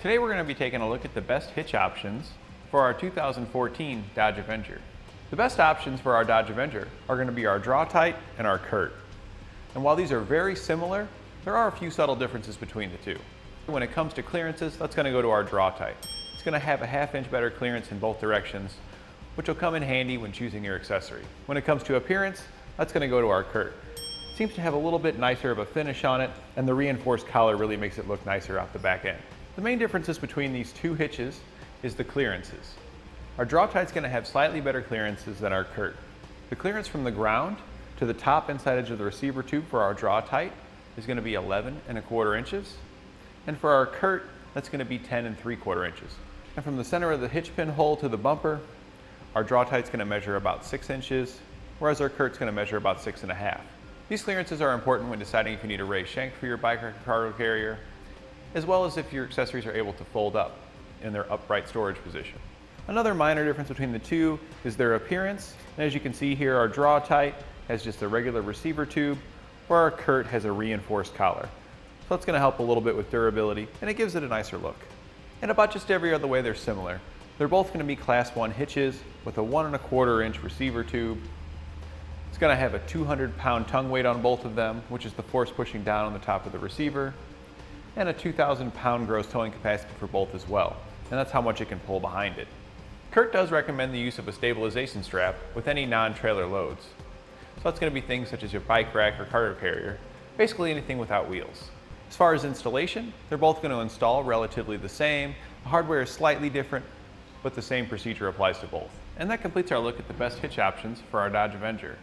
Today we're going to be taking a look at the best hitch options for our 2014 Dodge Avenger. The best options for our Dodge Avenger are going to be our Draw-Tite and our Curt. And while these are very similar, there are a few subtle differences between the two. When it comes to clearances, that's going to go to our Draw-Tite. It's going to have a ½ inch better clearance in both directions, which will come in handy when choosing your accessory. When it comes to appearance, that's going to go to our Curt. It seems to have a little bit nicer of a finish on it, and the reinforced collar really makes it look nicer out the back end. The main differences between these two hitches is the clearances. Our Draw-Tite's going to have slightly better clearances than our Curt. The clearance from the ground to the top inside edge of the receiver tube for our Draw-Tite is going to be 11¼ inches, and for our Curt, that's going to be 10¾ inches. And from the center of the hitch pin hole to the bumper, our Draw-Tite's going to measure about 6 inches, whereas our Curt's going to measure about 6½. These clearances are important when deciding if you need a raised shank for your bike or cargo carrier, as well as if your accessories are able to fold up in their upright storage position. Another minor difference between the two is their appearance. And as you can see here, our Draw-Tite has just a regular receiver tube, where our Curt has a reinforced collar. So that's going to help a little bit with durability, and it gives it a nicer look. And about just every other way they're similar. They're both going to be Class 1 hitches with a 1¼ inch receiver tube. It's going to have a 200-pound tongue weight on both of them, which is the force pushing down on the top of the receiver, and a 2,000-pound gross towing capacity for both as well, and that's how much it can pull behind it. Curt does recommend the use of a stabilization strap with any non-trailer loads. So that's going to be things such as your bike rack or cargo carrier, basically anything without wheels. As far as installation, they're both going to install relatively the same. The hardware is slightly different, but the same procedure applies to both. And that completes our look at the best hitch options for our Dodge Avenger.